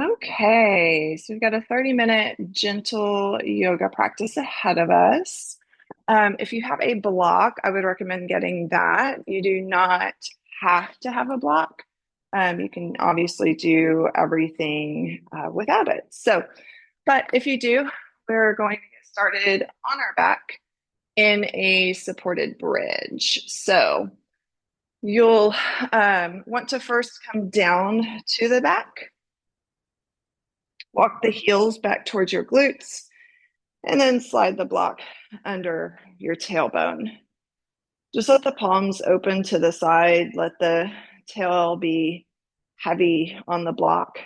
Okay, so we've got a 30-minute gentle yoga practice ahead of us. If you have a block, I would recommend getting that. You do not have to have a block. You can obviously do everything without it. But if you do, we're going to get started on our back in a supported bridge. So you'll want to first come down to the back. Walk the heels back towards your glutes and then slide the block under your tailbone. Just let the palms open to the side. Let the tail be heavy on the block.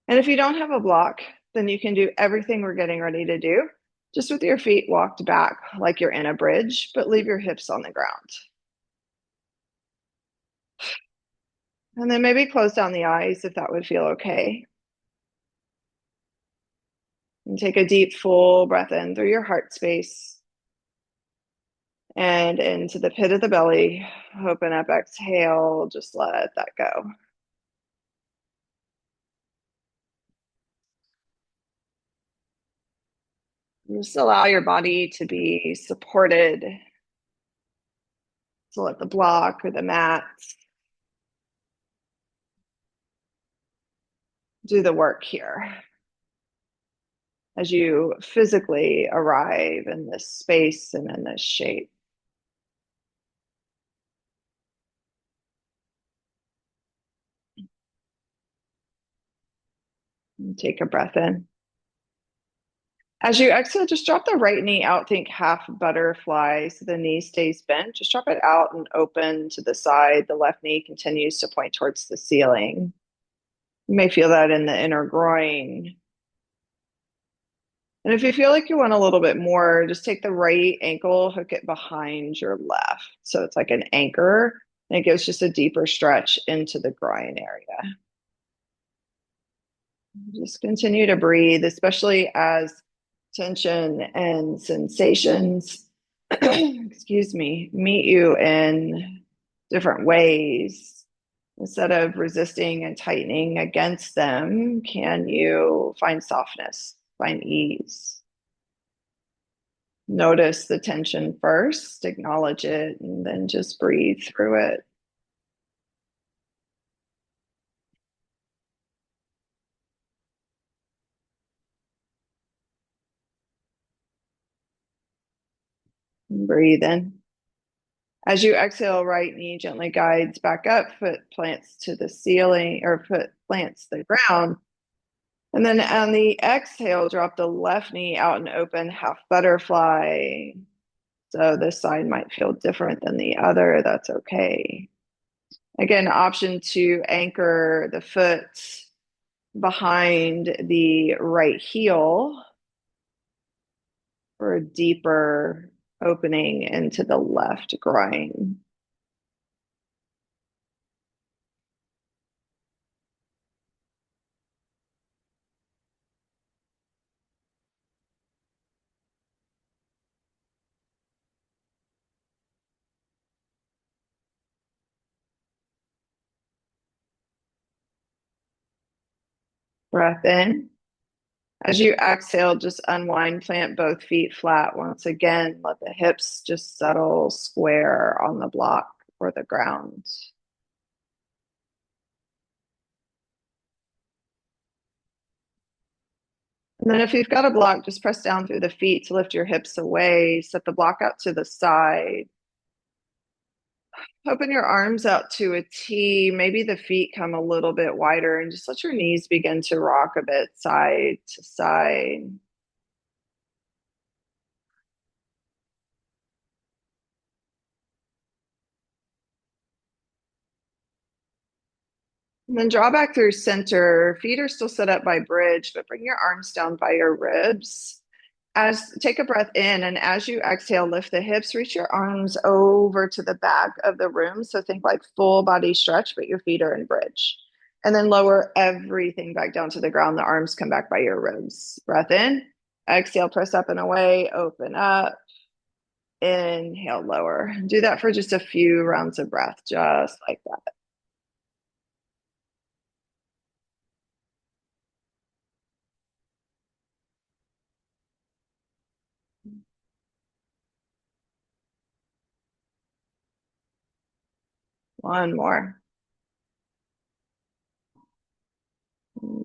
And if you don't have a block, then you can do everything we're getting ready to do, just with your feet walked back like you're in a bridge, but leave your hips on the ground. And then maybe close down the eyes if that would feel okay. And take a deep, full breath in through your heart space and into the pit of the belly. Open up, exhale, just let that go. Just allow your body to be supported. So let the block or the mat do the work here as you physically arrive in this space and in this shape. And take a breath in. As you exhale, just drop the right knee out. Think half butterfly so the knee stays bent. Just drop it out and open to the side. The left knee continues to point towards the ceiling. You may feel that in the inner groin. And if you feel like you want a little bit more, just take the right ankle, hook it behind your left. So it's like an anchor, and it gives just a deeper stretch into the groin area. Just continue to breathe, especially as tension and sensations, excuse me, meet you in different ways. Instead of resisting and tightening against them, can you find softness, find ease? Notice the tension first, acknowledge it, and then just breathe through it. And breathe in. As you exhale, right knee gently guides back up, foot plants to the ceiling or foot plants the ground. And then on the exhale, drop the left knee out and open, half butterfly. So this side might feel different than the other. That's okay. Again, option to anchor the foot behind the right heel for a deeper opening into the left groin. Breath in. As you exhale, just unwind, plant both feet flat once again. Let the hips just settle square on the block or the ground. And then if you've got a block, just press down through the feet to lift your hips away. Set the block out to the side. Open your arms out to a T. Maybe the feet come a little bit wider and just let your knees begin to rock a bit side to side. And then draw back through center. Feet are still set up by bridge, but bring your arms down by your ribs. As take a breath in, and as you exhale, lift the hips, reach your arms over to the back of the room. So think like full body stretch, but your feet are in bridge. And then lower everything back down to the ground. The arms come back by your ribs. Breath in, exhale, press up and away, open up, inhale, lower. Do that for just a few rounds of breath, just like that. One more.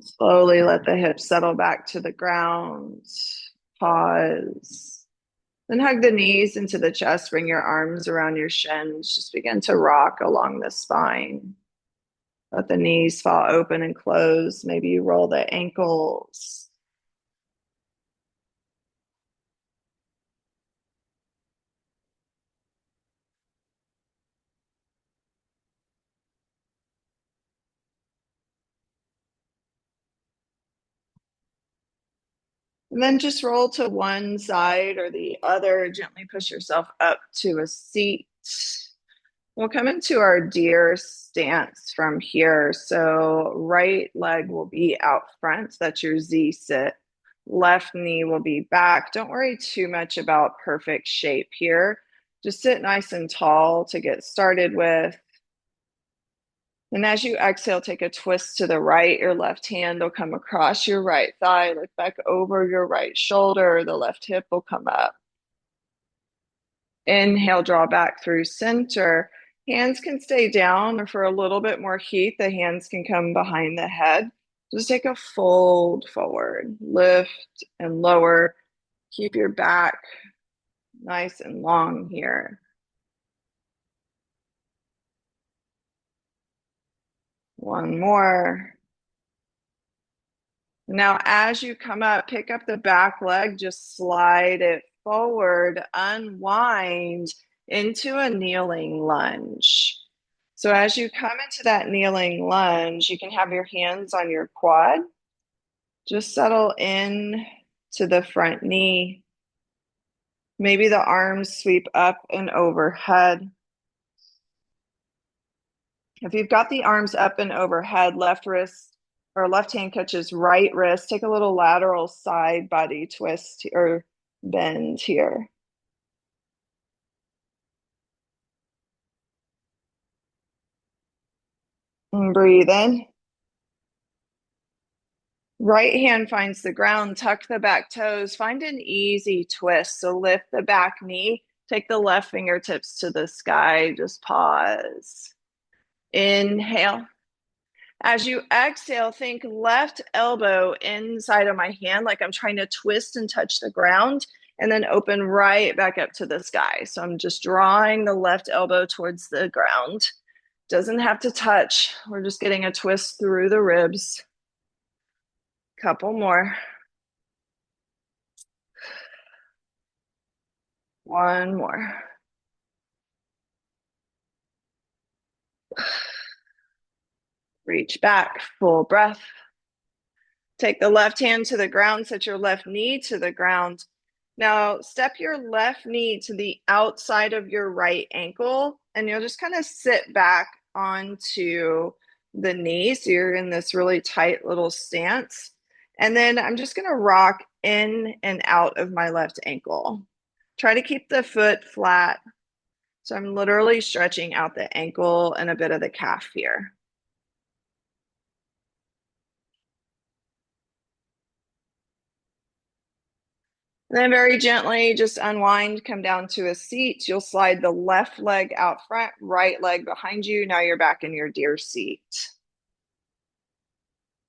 Slowly let the hips settle back to the ground. Pause. Then hug the knees into the chest. Bring your arms around your shins. Just begin to rock along the spine. Let the knees fall open and close. Maybe you roll the ankles. And then just roll to one side or the other. Gently push yourself up to a seat. We'll come into our deer stance from here. So right leg will be out front. That's your Z sit. Left knee will be back. Don't worry too much about perfect shape here. Just sit nice and tall to get started with. And as you exhale, take a twist to the right. Your left hand will come across your right thigh. Look back over your right shoulder. The left hip will come up. Inhale, draw back through center. Hands can stay down, or for a little bit more heat, the hands can come behind the head. Just take a fold forward, lift and lower. Keep your back nice and long here. One more. Now, as you come up, pick up the back leg, just slide it forward, unwind into a kneeling lunge. So as you come into that kneeling lunge, you can have your hands on your quad. Just settle in to the front knee. Maybe the arms sweep up and overhead. If you've got the arms up and overhead, left wrist or left hand catches right wrist, take a little lateral side body twist or bend here. And breathe in. Right hand finds the ground, tuck the back toes, find an easy twist. So lift the back knee, take the left fingertips to the sky, just pause. Inhale. As you exhale, think left elbow inside of my hand, like I'm trying to twist and touch the ground, and then open right back up to the sky. So I'm just drawing the left elbow towards the ground. Doesn't have to touch. We're just getting a twist through the ribs. Couple more. One more. Reach back, full breath. Take the left hand to the ground, set your left knee to the ground. Now, step your left knee to the outside of your right ankle, and you'll just kind of sit back onto the knee. So you're in this really tight little stance. And then I'm just going to rock in and out of my left ankle. Try to keep the foot flat. So I'm literally stretching out the ankle and a bit of the calf here. And then very gently just unwind, come down to a seat. You'll slide the left leg out front, right leg behind you. Now you're back in your deer seat.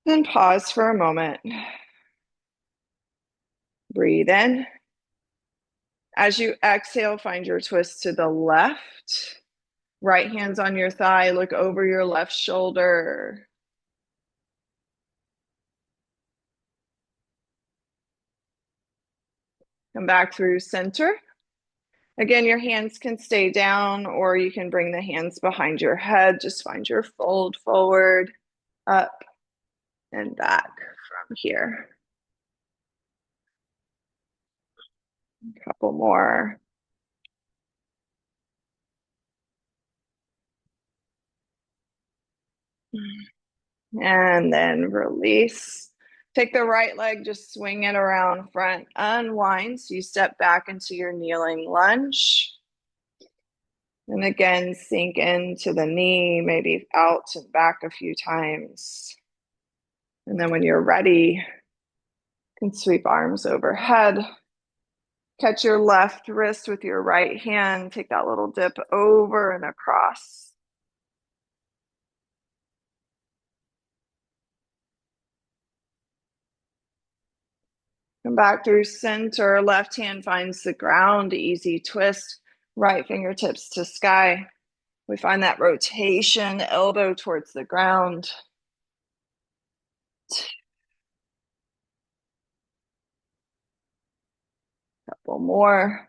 Then pause for a moment. Breathe in. As you exhale, find your twist to the left. Right hand's on your thigh. Look over your left shoulder. Come back through center. Again, your hands can stay down, or you can bring the hands behind your head. Just find your fold forward, up, and back from here. A couple more. And then release. Take the right leg, just swing it around front, unwind. So you step back into your kneeling lunge. And again, sink into the knee, maybe out and back a few times. And then when you're ready, you can sweep arms overhead. Catch your left wrist with your right hand. Take that little dip over and across. Come back through center. Left hand finds the ground. Easy twist. Right fingertips to sky. We find that rotation, elbow towards the ground. Couple more.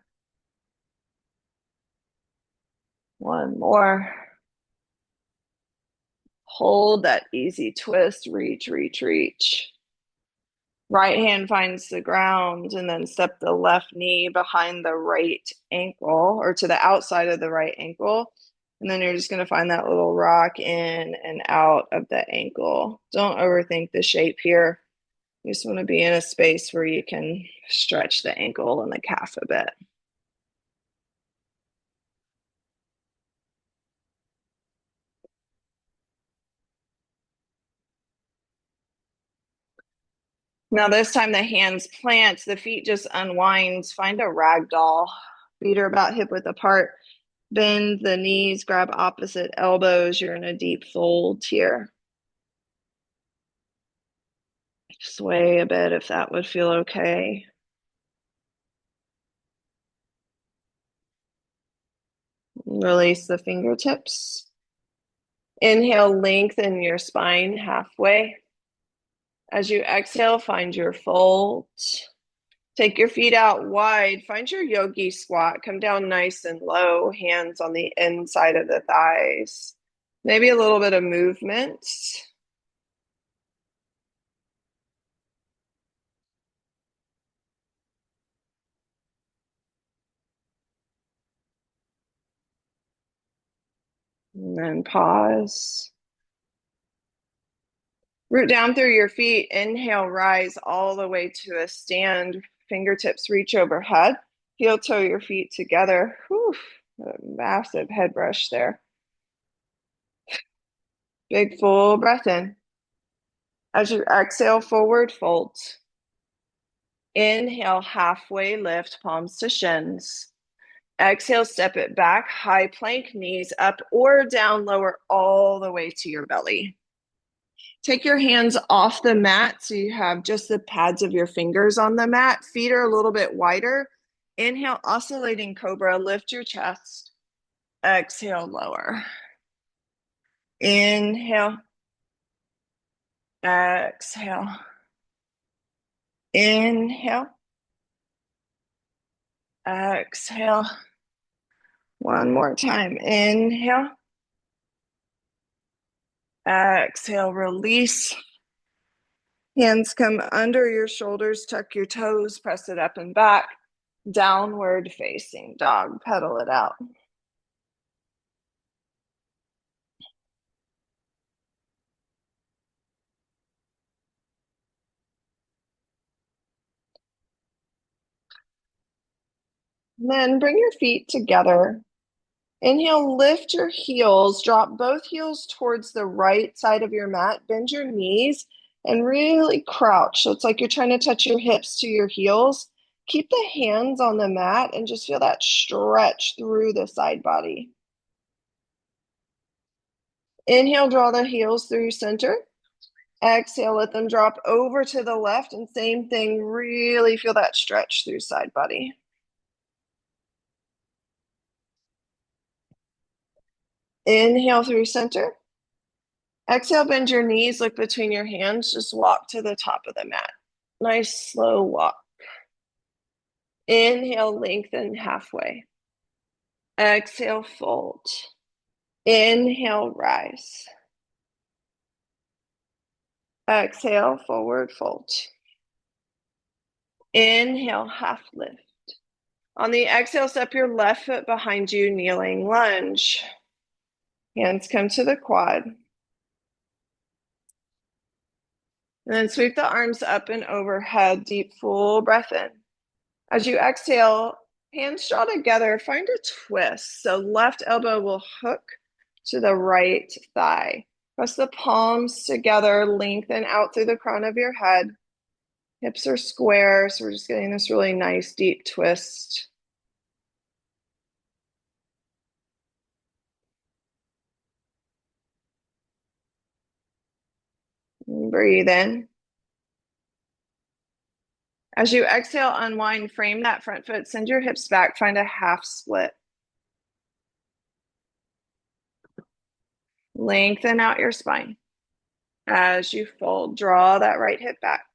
One more. Hold that easy twist. Reach, reach, reach. Right hand finds the ground and then step the left knee behind the right ankle or to the outside of the right ankle. And then you're just going to find that little rock in and out of the ankle. Don't overthink the shape here. You just want to be in a space where you can stretch the ankle and the calf a bit. Now, this time the hands plant, the feet just unwinds. Find a rag doll. Feet are about hip width apart. Bend the knees, grab opposite elbows. You're in a deep fold here. Sway a bit if that would feel okay. Release the fingertips. Inhale, lengthen your spine halfway. As you exhale, find your fold. Take your feet out wide. Find your yogi squat. Come down nice and low, hands on the inside of the thighs. Maybe a little bit of movement. And then pause. Root down through your feet. Inhale, rise all the way to a stand. Fingertips reach overhead. Heel toe your feet together. Whew, a massive head brush there. Big full breath in. As you exhale, forward fold. Inhale, halfway lift, palms to shins. Exhale, step it back, high plank, knees up or down, lower all the way to your belly. Take your hands off the mat so you have just the pads of your fingers on the mat. Feet are a little bit wider. Inhale, oscillating cobra, lift your chest. Exhale, lower. Inhale. Exhale. Inhale. Exhale. One more time. Inhale. Exhale, release. Hands come under your shoulders, tuck your toes, press it up and back. Downward facing dog, pedal it out. And then bring your feet together. Inhale, lift your heels, drop both heels towards the right side of your mat, bend your knees, and really crouch. So it's like you're trying to touch your hips to your heels. Keep the hands on the mat and just feel that stretch through the side body. Inhale, draw the heels through center. Exhale, let them drop over to the left, and same thing, really feel that stretch through side body. Inhale through center. Exhale, bend your knees, look between your hands, just walk to the top of the mat. Nice slow walk. Inhale, lengthen halfway. Exhale, fold. Inhale, rise. Exhale, forward fold. Inhale, half lift. On the exhale, step your left foot behind you, kneeling lunge. Hands come to the quad. And then sweep the arms up and overhead, deep full breath in. As you exhale, hands draw together, find a twist. So left elbow will hook to the right thigh. Press the palms together, lengthen out through the crown of your head. Hips are square, so we're just getting this really nice deep twist. And breathe in. As you exhale, unwind, frame that front foot, send your hips back, find a half split. Lengthen out your spine. As you fold, draw that right hip back.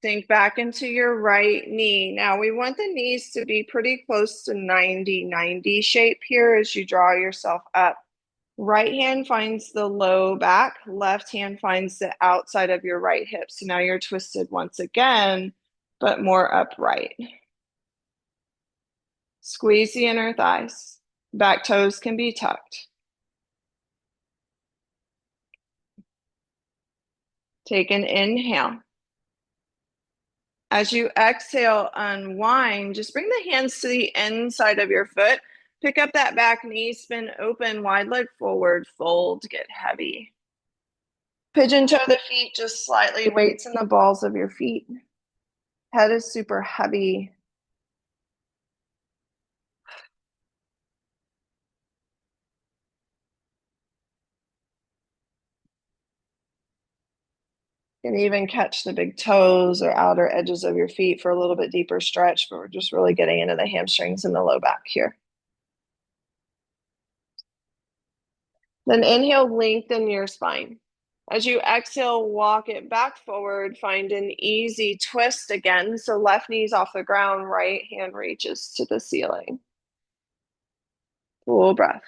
Sink back into your right knee. Now we want the knees to be pretty close to 90-90 shape here as you draw yourself up. Right hand finds the low back, left hand finds the outside of your right hip. So now you're twisted once again, but more upright. Squeeze the inner thighs. Back toes can be tucked. Take an inhale. As you exhale, unwind. Just bring the hands to the inside of your foot. Pick up that back knee, spin open, wide leg forward, fold, get heavy. Pigeon toe the feet just slightly, weights in the balls of your feet. Head is super heavy. You can even catch the big toes or outer edges of your feet for a little bit deeper stretch, but we're just really getting into the hamstrings and the low back here. Then inhale, lengthen your spine. As you exhale, walk it back forward. Find an easy twist again. So left knee's off the ground, right hand reaches to the ceiling. Full breath.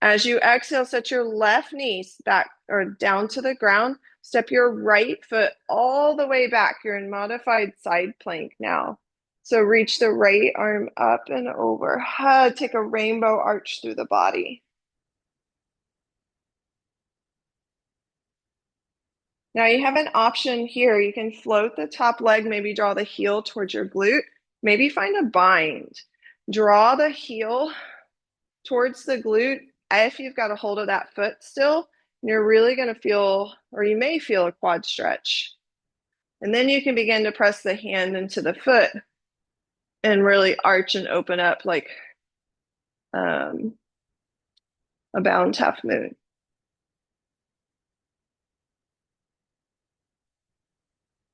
As you exhale, set your left knee back or down to the ground. Step your right foot all the way back. You're in modified side plank now. So reach the right arm up and overhead. Take a rainbow arch through the body. Now you have an option here. You can float the top leg, maybe draw the heel towards your glute, maybe find a bind. Draw the heel towards the glute if you've got a hold of that foot still, and you're really going to feel, or you may feel a quad stretch. And then you can begin to press the hand into the foot and really arch and open up like a bound half moon.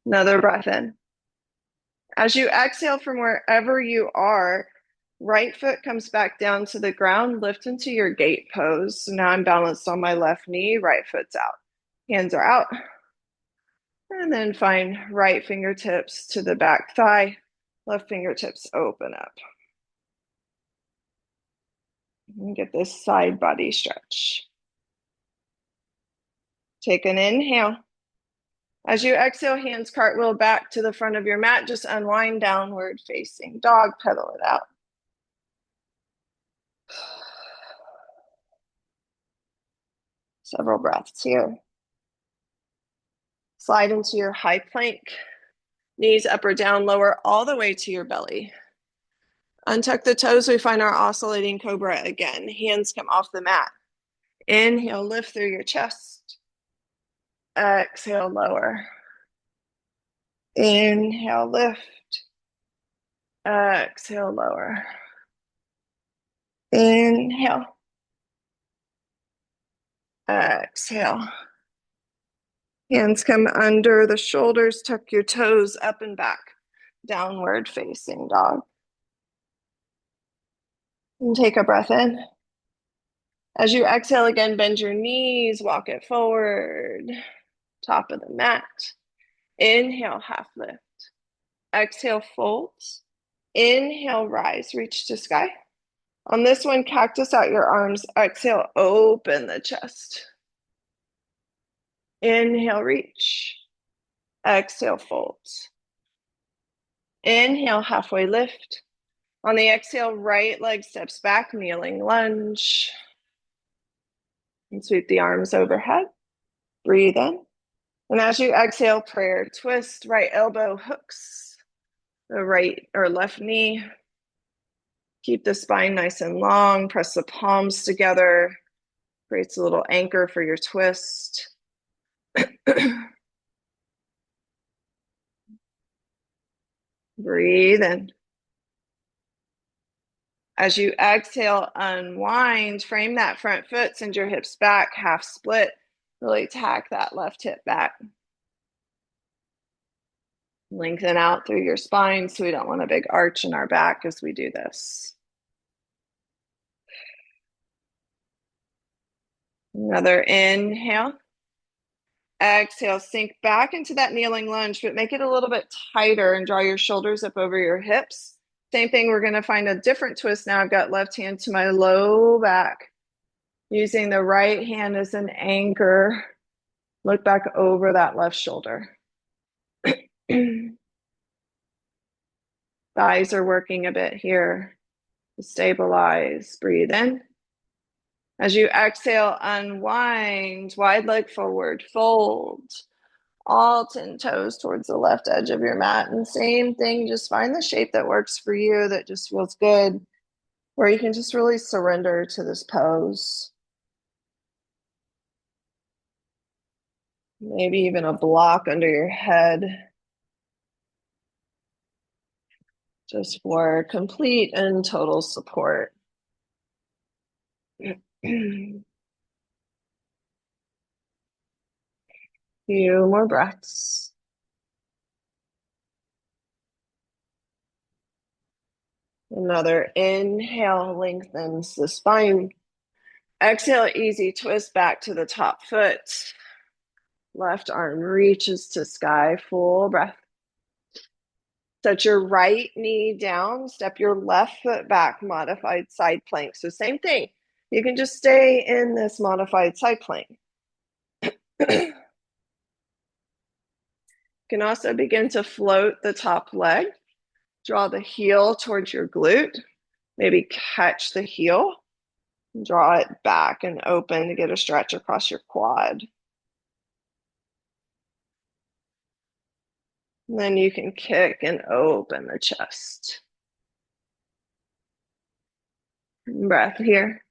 Another breath in. As you exhale from wherever you are, right foot comes back down to the ground, lift into your gate pose. So now I'm balanced on my left knee, right foot's out. Hands are out. And then find right fingertips to the back thigh, left fingertips open up. And get this side body stretch. Take an inhale. As you exhale, hands cartwheel back to the front of your mat. Just unwind, downward facing dog, pedal it out. Several breaths here. Slide into your high plank. Knees up or down, lower all the way to your belly. Untuck the toes. We find our oscillating cobra again. Hands come off the mat. Inhale, lift through your chest. Exhale, lower. Inhale, lift. Exhale, lower. Inhale. Exhale. Hands come under the shoulders, tuck your toes up and back. Downward facing dog. And take a breath in. As you exhale again, bend your knees, walk it forward. Top of the mat. Inhale, half lift. Exhale, folds. Inhale, rise, reach to sky. On this one, cactus out your arms. Exhale, open the chest. Inhale, reach. Exhale, folds. Inhale, halfway lift. On the exhale, right leg steps back, kneeling lunge. And sweep the arms overhead. Breathe in. And as you exhale, prayer twist, right elbow hooks the right or left knee. Keep the spine nice and long. Press the palms together. Creates a little anchor for your twist. Breathe in. As you exhale, unwind, frame that front foot, send your hips back, half split. Really tack that left hip back. Lengthen out through your spine so we don't want a big arch in our back as we do this. Another inhale. Exhale, sink back into that kneeling lunge, but make it a little bit tighter and draw your shoulders up over your hips. Same thing, we're going to find a different twist now. I've got left hand to my low back, using the right hand as an anchor. Look back over that left shoulder. Thighs are working a bit here to stabilize. Breathe in. As you exhale, unwind, wide leg forward, fold. All 10 toes towards the left edge of your mat. And same thing, just find the shape that works for you, that just feels good, where you can just really surrender to this pose. Maybe even a block under your head, just for complete and total support. Few more breaths. Another inhale lengthens the spine. Exhale, easy twist back to the top foot. Left arm reaches to sky, full breath. Set your right knee down, step your left foot back, modified side plank. So same thing. You can just stay in this modified side plank. You can also begin to float the top leg. Draw the heel towards your glute. Maybe catch the heel. Draw it back and open to get a stretch across your quad. And then you can kick and open the chest. Breath here.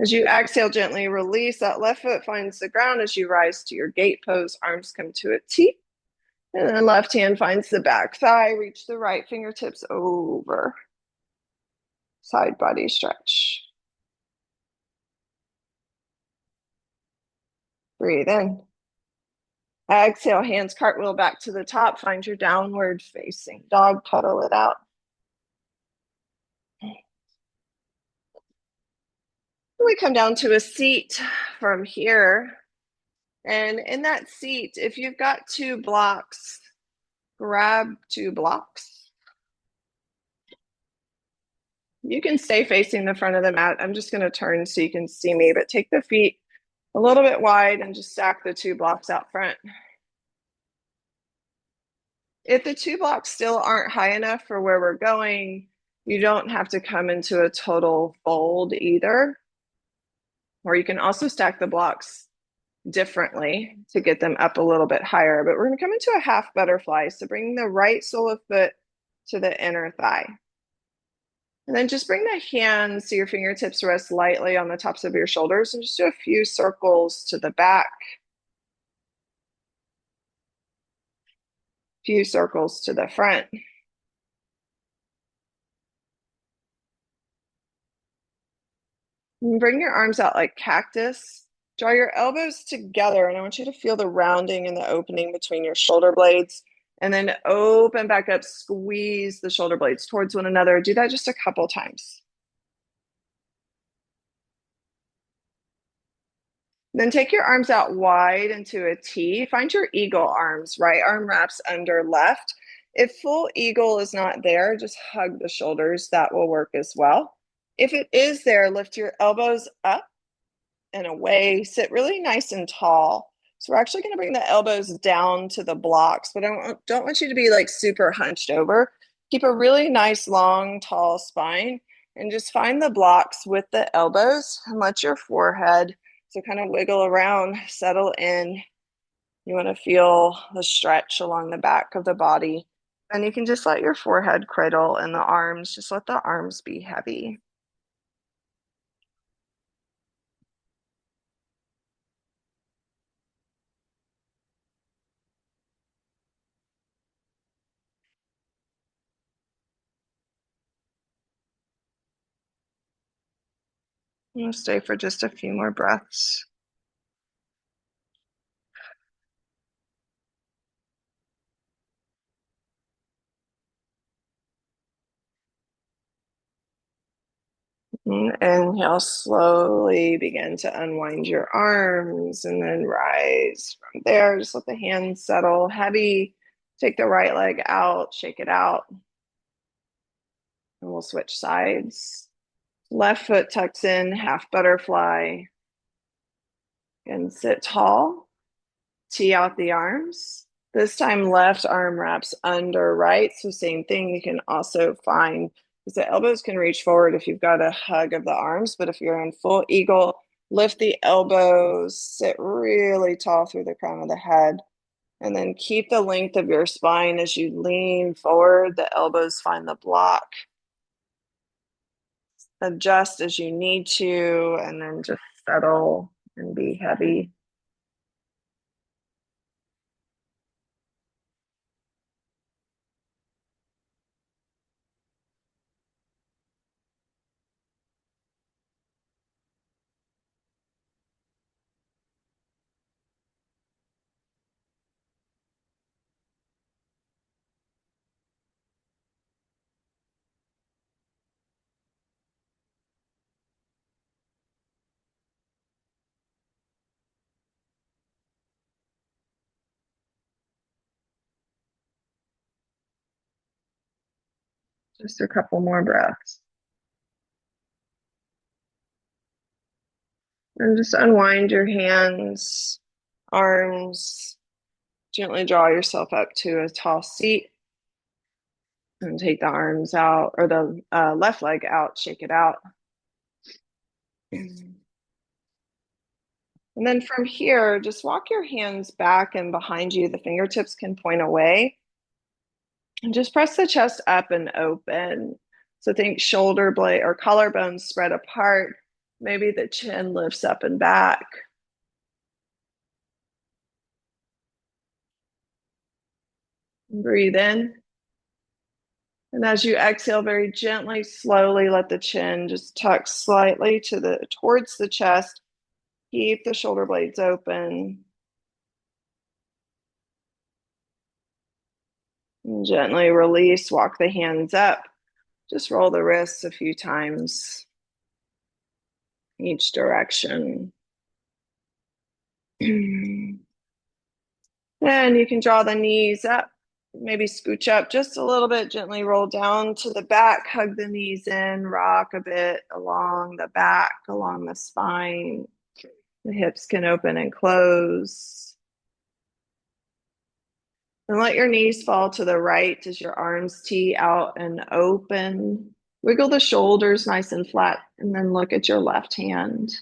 As you exhale, gently release. That left foot finds the ground as you rise to your gate pose. Arms come to a T. And then left hand finds the back thigh. Reach the right fingertips over. Side body stretch. Breathe in. Exhale, hands cartwheel back to the top. Find your downward facing dog. Cuddle it out. We come down to a seat from here. And in that seat, if you've got 2 blocks, grab 2 blocks. You can stay facing the front of the mat. I'm just going to turn so you can see me, but take the feet a little bit wide and just stack the 2 blocks out front. If the 2 blocks still aren't high enough for where we're going, you don't have to come into a total fold either. Or you can also stack the blocks differently to get them up a little bit higher. But we're going to come into a half butterfly. So bring the right sole of foot to the inner thigh. And then just bring the hands so your fingertips rest lightly on the tops of your shoulders and just do a few circles to the back. Few circles to the front. And bring your arms out like cactus. Draw your elbows together, and I want you to feel the rounding and the opening between your shoulder blades. And then open back up, squeeze the shoulder blades towards one another. Do that just a couple times. Then take your arms out wide into a T. Find your eagle arms. Right arm wraps under left. If full eagle is not there, just hug the shoulders. That will work as well. If it is there, lift your elbows up and away. Sit really nice and tall. So we're actually going to bring the elbows down to the blocks, but I don't want you to be like super hunched over. Keep a really nice, long, tall spine and just find the blocks with the elbows and let your forehead, so kind of wiggle around, settle in. You want to feel the stretch along the back of the body. And you can just let your forehead cradle in the arms. Just let the arms be heavy. I'm gonna stay for just a few more breaths. Inhale, slowly begin to unwind your arms and then rise from there. Just let the hands settle heavy. Take the right leg out, shake it out, and we'll switch sides. Left foot tucks in, half butterfly, and sit tall. Tee out the arms. This time, left arm wraps under right. So, same thing. You can also find because the elbows can reach forward if you've got a hug of the arms. But if you're in full eagle, lift the elbows, sit really tall through the crown of the head, and then keep the length of your spine as you lean forward. The elbows find the block. Adjust as you need to, and then just settle and be heavy. Just a couple more breaths. And just unwind your hands, arms. Gently draw yourself up to a tall seat and take the arms out or the left leg out, shake it out. And then from here, just walk your hands back and behind you. The fingertips can point away. And just press the chest up and open. So think shoulder blade or collarbones spread apart. Maybe the chin lifts up and back. Breathe in. And as you exhale very gently, slowly let the chin just tuck slightly towards the chest. Keep the shoulder blades open. And gently release, walk the hands up. Just roll the wrists a few times each direction. Then you can draw the knees up, maybe scooch up just a little bit, gently roll down to the back, hug the knees in, rock a bit along the back, along the spine. The hips can open and close. And let your knees fall to the right as your arms tee out and open. Wiggle the shoulders nice and flat, and then look at your left hand.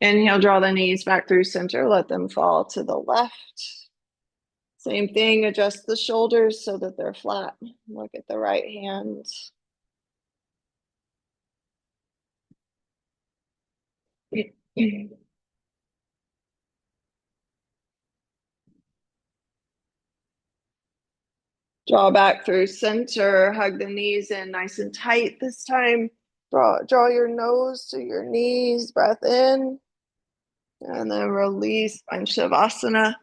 Inhale, draw the knees back through center. Let them fall to the left. Same thing, adjust the shoulders so that they're flat. Look at the right hand. Draw back through center. Hug the knees in nice and tight this time. Draw your nose to your knees. Breath in. And then release, find Shavasana.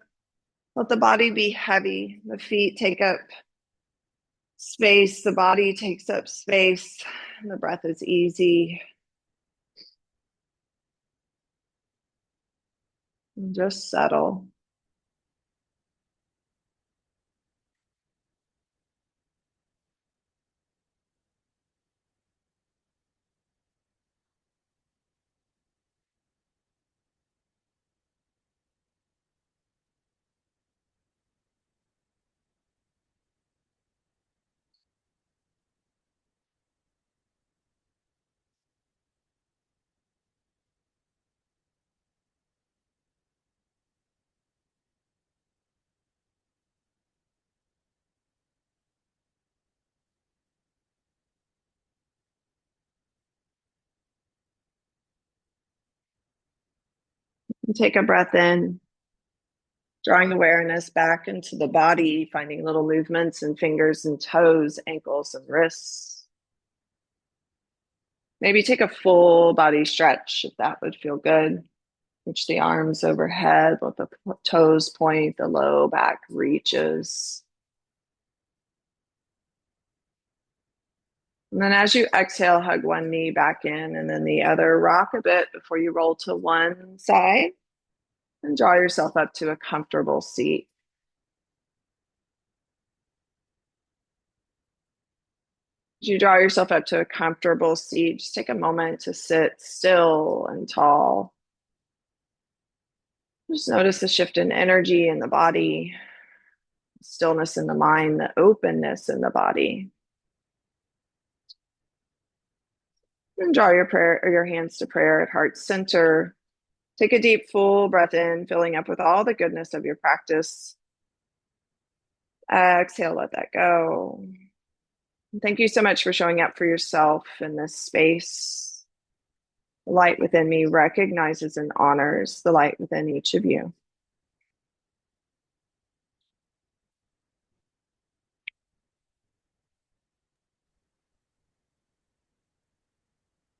Let the body be heavy. The feet take up space. The body takes up space. And the breath is easy. And just settle. Take a breath in, drawing awareness back into the body, finding little movements in fingers and toes, ankles and wrists. Maybe take a full body stretch if that would feel good. Reach the arms overhead, let the toes point, the low back reaches. And then as you exhale, hug one knee back in and then the other. Rock a bit before you roll to one side and draw yourself up to a comfortable seat. As you draw yourself up to a comfortable seat, just take a moment to sit still and tall. Just notice the shift in energy in the body, stillness in the mind, the openness in the body. And draw your prayer or your hands to prayer at heart center. Take a deep, full breath in, filling up with all the goodness of your practice. Exhale, let that go. Thank you so much for showing up for yourself in this space. The light within me recognizes and honors the light within each of you.